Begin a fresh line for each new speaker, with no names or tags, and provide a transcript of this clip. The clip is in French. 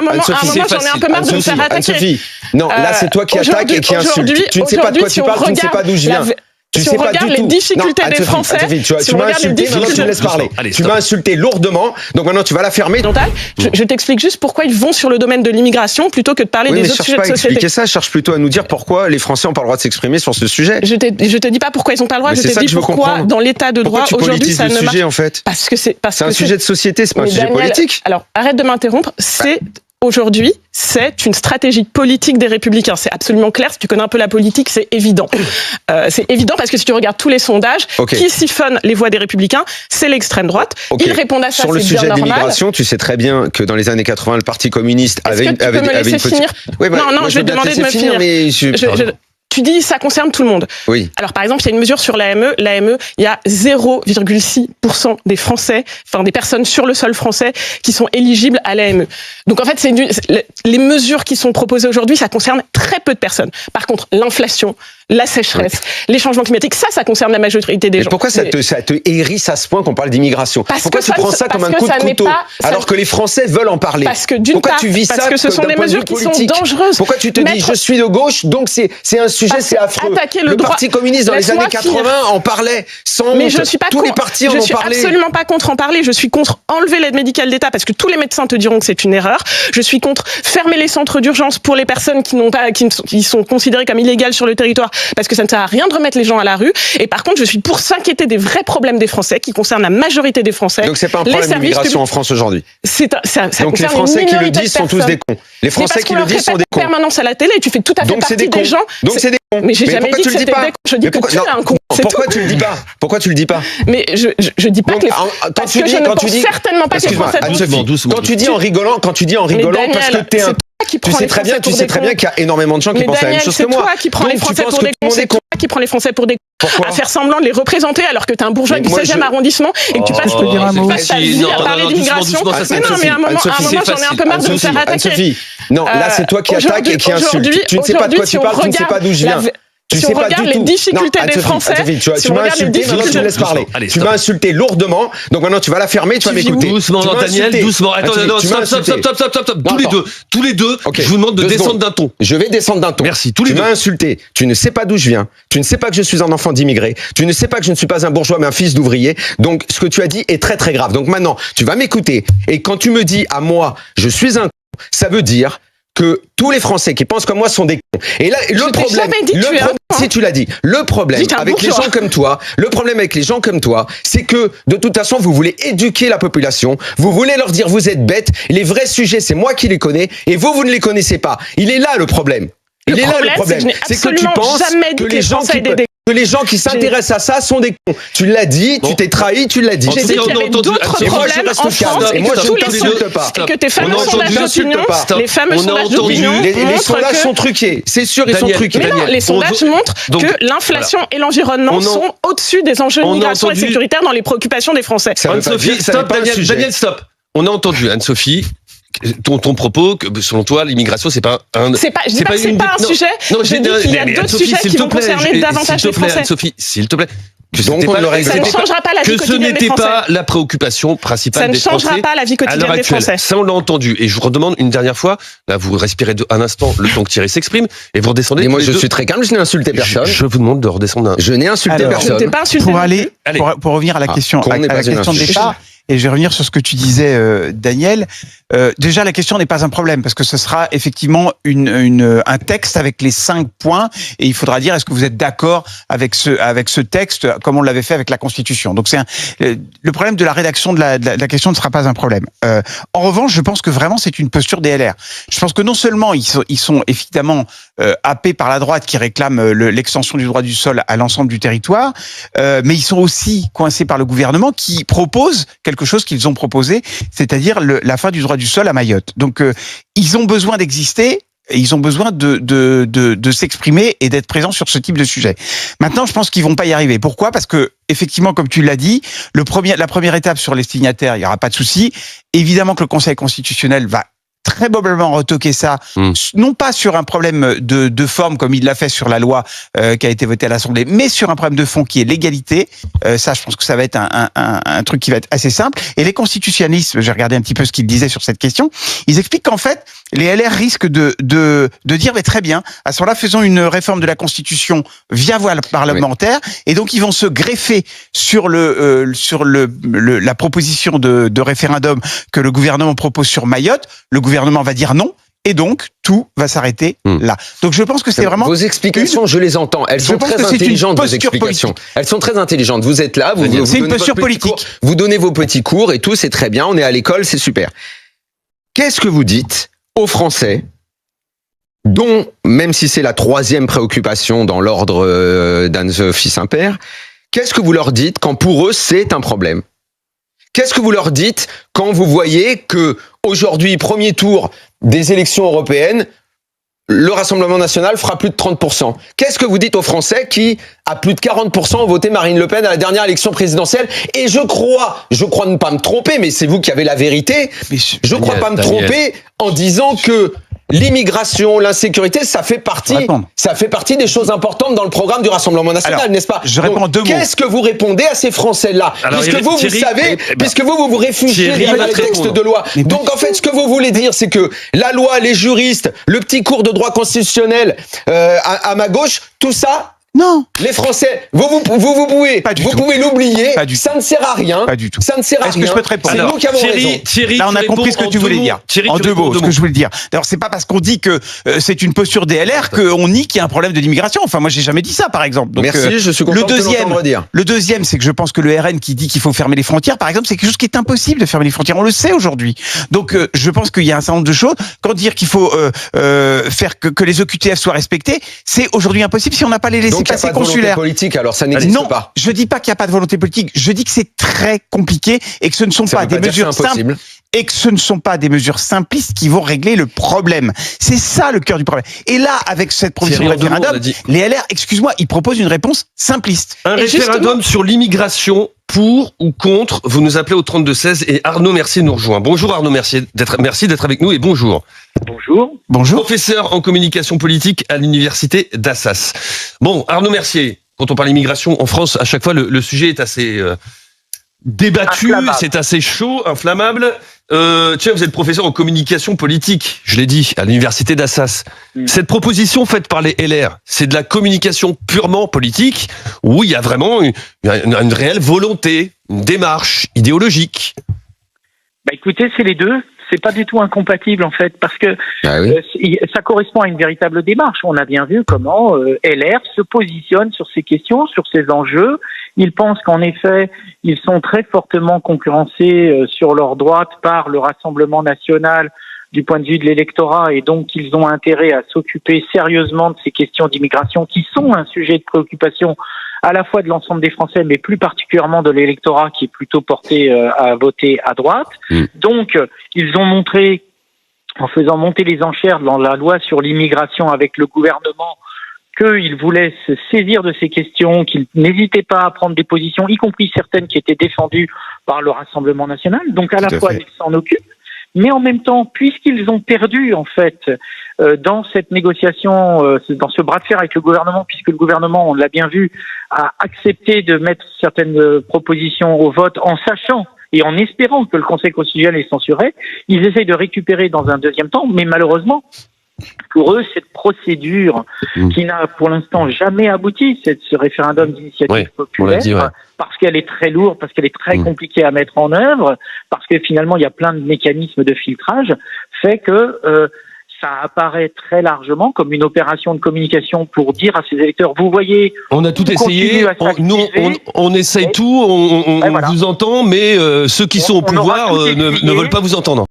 un moment, j'en ai un peu marre de me faire attaquer.
Anne-Sophie, non, là c'est toi qui attaques et qui insulte. Tu ne sais pas de quoi tu parles, tu ne sais pas d'où je viens.
Si on regarde les difficultés des Français,
tu m'as insulté, maintenant tu me laisses parler. Tu m'as insulté lourdement, donc maintenant tu vas la fermer.
Je t'explique juste pourquoi ils vont sur le domaine de l'immigration plutôt que de parler des autres sujets de société.
Expliquer ça, cherche plutôt à nous dire pourquoi les Français n'ont pas le droit de s'exprimer sur ce sujet.
Je te dis pas pourquoi ils n'ont pas le droit, je te dis pourquoi dans l'état de droit aujourd'hui ça ne marche pas. Parce que c'est
un sujet de société, c'est pas un sujet politique.
Alors arrête de m'interrompre, aujourd'hui, c'est une stratégie politique des Républicains. C'est absolument clair. Si tu connais un peu la politique, c'est évident. C'est évident parce que si tu regardes tous les sondages, qui siphonnent les voix des Républicains, c'est l'extrême droite. Ils répondent à ça,
sur le sujet de l'immigration, tu sais très bien que dans les années 80, le Parti communiste avait une petite...
Non, je vais te demander de me finir. Tu dis ça concerne tout le monde.
Oui.
Alors par exemple, il y a une mesure sur l'AME. L'AME, il y a 0,6% des Français, enfin des personnes sur le sol français qui sont éligibles à l'AME. Donc en fait, les mesures qui sont proposées aujourd'hui, ça concerne très peu de personnes. Par contre, l'inflation, la sécheresse, les changements climatiques, ça concerne la majorité des gens.
Pourquoi ça te hérisse à ce point qu'on parle d'immigration ? Pourquoi tu prends ça comme un coup de couteau alors que les Français veulent en parler ? Pourquoi tu vis ça
parce que ce sont des mesures qui sont dangereuses.
Pourquoi tu te dis je suis de gauche, donc c'est un sujet, c'est affreux. Le Parti communiste dans les années 80 en parlait sans honte.
Mais je suis pas
tous les partis en ont parlé.
Je suis absolument pas contre en parler. Je suis contre enlever l'aide médicale d'État parce que tous les médecins te diront que c'est une erreur. Je suis contre fermer les centres d'urgence pour les personnes qui sont considérées comme illégales sur le territoire parce que ça ne sert à rien de remettre les gens à la rue. Et par contre, je suis pour s'inquiéter des vrais problèmes des Français qui concernent la majorité des Français.
Donc c'est pas un problème d'immigration en France aujourd'hui. Donc les Français qui le disent sont tous des cons. Les Français qui le disent sont des cons.
En permanence à la télé, tu fais tout à fait partie des gens.
Donc c'est des cons.
Mais j'ai jamais dit que c'était des cons. Je dis que tu es un con.
Pourquoi tu le dis pas ? Pourquoi tu le dis pas ?
Mais je dis pas que les parce que je ne pense certainement pas que les Français.
Quand tu dis en rigolant, parce que t'es un... Tu sais très bien qu'il y a énormément de gens qui pensent la même chose que moi.
C'est toi qui prends les Français pour des cons. C'est toi qui prends les Français pour des cons. À faire semblant de les représenter alors que t'es un bourgeois du 16e arrondissement et que tu passes ta vie à parler d'immigration. Mais à un moment, j'en ai un peu marre de me faire attaquer.
Non, là c'est toi qui attaques et qui insultes. Tu ne sais pas de quoi tu parles, tu ne sais pas d'où je viens.
Si on regarde les difficultés des Français,
tu m'as insulté, maintenant tu me laisses parler. Tu m'as insulté lourdement, donc maintenant tu vas la fermer, tu vas m'écouter.
Doucement, Daniel, doucement. Attends, stop. Tous les deux, je vous demande de descendre d'un ton.
Je vais descendre d'un ton.
Merci, tous les deux.
Tu m'as insulté, tu ne sais pas d'où je viens, tu ne sais pas que je suis un enfant d'immigré, tu ne sais pas que je ne suis pas un bourgeois mais un fils d'ouvrier, donc ce que tu as dit est très très grave. Donc maintenant, tu vas m'écouter, et quand tu me dis à moi, je suis un con, ça veut dire que tous les Français qui pensent comme moi sont des cons. Et là, le problème, si tu l'as dit, le problème avec les gens comme toi, c'est que de toute façon, vous voulez éduquer la population, vous voulez leur dire vous êtes bêtes, les vrais sujets, c'est moi qui les connais, et vous ne les connaissez pas. Il est là le problème. C'est que tu penses que les gens qui s'intéressent à ça sont des cons. Tu l'as dit, tu t'es trahi, tu l'as dit.
J'ai dit qu'il y avait d'autres problèmes en France et que tous les sondages, et que tes fameux sondages d'opinion,
les sondages sont truqués. C'est sûr, ils sont truqués.
Mais non, les sondages montrent que l'inflation et l'environnement sont au-dessus des enjeux d'immigration et sécuritaire dans les préoccupations des Français.
Anne-Sophie, stop, Daniel, stop. On a entendu, Anne-Sophie, ton propos que selon toi l'immigration c'est pas un sujet. Je dis qu'il y a d'autres sujets qui vont concerner davantage les Français. Anne-Sophie, s'il te plaît.
Ça ne changera pas la vie quotidienne des Français.
Que ce n'était pas la préoccupation principale des Français.
Ça ne changera pas la vie quotidienne des Français.
Ça, on l'a entendu. Et je vous redemande une dernière fois, là, vous respirez un instant le temps que Thierry s'exprime, et vous redescendez.
Mais moi, je suis très calme, je n'ai insulté personne.
Je vous demande de redescendre.
Je n'ai insulté personne.
Je t'ai pas insulté.
Pour revenir à la question, de départ, et je vais revenir sur ce que tu disais, Daniel. Déjà, la question n'est pas un problème parce que ce sera effectivement un texte avec les 5 points et il faudra dire est-ce que vous êtes d'accord avec ce texte comme on l'avait fait avec la Constitution. Donc le problème de la rédaction de la question ne sera pas un problème. En revanche, je pense que vraiment c'est une posture des LR. Je pense que non seulement ils sont évidemment happés par la droite qui réclame l'extension du droit du sol à l'ensemble du territoire, mais ils sont aussi coincés par le gouvernement qui propose quelque chose qu'ils ont proposé, c'est-à-dire la fin du droit du sol à Mayotte. Donc ils ont besoin d'exister et ils ont besoin de s'exprimer et d'être présents sur ce type de sujet. Maintenant, je pense qu'ils vont pas y arriver. Pourquoi ? Parce que effectivement, comme tu l'as dit, la première étape sur les signataires, il y aura pas de souci. Évidemment que le Conseil constitutionnel va très probablement retoquer ça, non pas sur un problème de forme comme il l'a fait sur la loi qui a été votée à l'Assemblée, mais sur un problème de fond qui est l'égalité. Ça, je pense que ça va être un truc qui va être assez simple. Et les constitutionnalistes, j'ai regardé un petit peu ce qu'ils disaient sur cette question, ils expliquent qu'en fait, les LR risquent de dire, mais très bien, à ce moment-là, faisons une réforme de la Constitution via voie parlementaire, et donc ils vont se greffer sur la proposition de référendum que le gouvernement propose sur Mayotte. Le gouvernement va dire non, et donc tout va s'arrêter là. Donc je pense que c'est vraiment...
Vos explications, je les entends. Elles sont très intelligentes, vos explications. Elles sont très intelligentes. Vous êtes là,
c'est une posture politique.
Vous donnez vos petits cours et tout, c'est très bien. On est à l'école, c'est super. Qu'est-ce que vous dites aux Français dont, même si c'est la 3e préoccupation dans l'ordre d'Anne-Sophie Saint-Père, qu'est-ce que vous leur dites quand pour eux c'est un problème ? Qu'est-ce que vous leur dites quand vous voyez que aujourd'hui, premier tour des élections européennes, le Rassemblement national fera plus de 30%. Qu'est-ce que vous dites aux Français qui, à plus de 40%, ont voté Marine Le Pen à la dernière élection présidentielle? Et je crois ne pas me tromper, mais c'est vous qui avez la vérité, je crois pas me tromper en disant que l'immigration, l'insécurité, ça fait partie des choses importantes dans le programme du Rassemblement national, n'est-ce pas?
Je réponds en 2 mots.
Qu'est-ce que vous répondez à ces Français-là? Puisque vous savez, puisque vous vous réfugiez derrière les textes de loi. Donc en fait, ce que vous voulez dire, c'est que la loi, les juristes, le petit cours de droit constitutionnel à ma gauche, tout ça,
non.
Les Français, vous pouvez l'oublier. Ça ne sert à rien.
Pas du tout.
Ça ne sert à rien.
Est-ce que je peux te répondre?
C'est nous qui avons raison.
Thierry,
là, on a compris ce que tu voulais dire. En 2 mots, ce que je voulais dire. D'ailleurs, c'est pas parce qu'on dit que c'est une posture des LR qu'on nie qu'il y a un problème de l'immigration. Enfin, moi, j'ai jamais dit ça, par exemple. Donc,
merci, je suis content de l'entendre dire.
Le deuxième, c'est que je pense que le RN qui dit qu'il faut fermer les frontières, par exemple, c'est quelque chose qui est impossible de fermer les frontières. On le sait aujourd'hui. Donc, je pense qu'il y a un certain nombre de choses. Quand dire qu'il faut faire que les OQTF soient respectés, c'est aujourd'hui impossible si on n'a pas les laissez-passer consulaires.
Politique, alors ça n'existe pas.
Non, je dis pas qu'il n'y a pas de volonté politique. Je dis que c'est très compliqué et que ce ne sont pas des mesures simples et que ce ne sont pas des mesures simplistes qui vont régler le problème. C'est ça le cœur du problème. Et là, avec cette proposition de référendum, les LR, excuse-moi, ils proposent une réponse simpliste.
Un référendum sur l'immigration, pour ou contre, vous nous appelez au 32-16 et Arnaud Mercier nous rejoint. Bonjour Arnaud Mercier, merci d'être avec nous et bonjour.
Bonjour.
Professeur en communication politique à l'université d'Assas. Bon, Arnaud Mercier, quand on parle immigration en France, à chaque fois le sujet est assez débattu, c'est assez chaud, inflammable. Tiens, vous êtes professeur en communication politique, je l'ai dit, à l'université d'Assas. Cette proposition faite par les LR, c'est de la communication purement politique, où il y a vraiment une réelle volonté, une démarche idéologique?
Bah écoutez, c'est les deux. C'est pas du tout incompatible en fait, parce que ça correspond à une véritable démarche. On a bien vu comment LR se positionne sur ces questions, sur ces enjeux. Ils pensent qu'en effet, ils sont très fortement concurrencés sur leur droite par le Rassemblement national du point de vue de l'électorat, et donc ils ont intérêt à s'occuper sérieusement de ces questions d'immigration qui sont un sujet de préoccupation à la fois de l'ensemble des Français, mais plus particulièrement de l'électorat qui est plutôt porté à voter à droite. Donc, ils ont montré, en faisant monter les enchères dans la loi sur l'immigration avec le gouvernement, qu'ils voulaient se saisir de ces questions, qu'ils n'hésitaient pas à prendre des positions, y compris certaines qui étaient défendues par le Rassemblement national. Donc, à la fois, ils s'en occupent. Mais en même temps, puisqu'ils ont perdu, en fait, dans cette négociation, dans ce bras de fer avec le gouvernement, puisque le gouvernement, on l'a bien vu, a accepté de mettre certaines propositions au vote en sachant et en espérant que le Conseil constitutionnel les censurait, ils essayent de récupérer dans un deuxième temps, mais malheureusement, pour eux, cette procédure qui n'a pour l'instant jamais abouti, ce référendum d'initiative populaire, parce qu'elle est très lourde, parce qu'elle est très compliquée à mettre en œuvre, parce que finalement il y a plein de mécanismes de filtrage, fait que ça apparaît très largement comme une opération de communication pour dire à ses électeurs, vous voyez...
On a tout essayé, on essaye tout, on vous entend, mais ceux qui sont au pouvoir ne veulent pas vous entendre.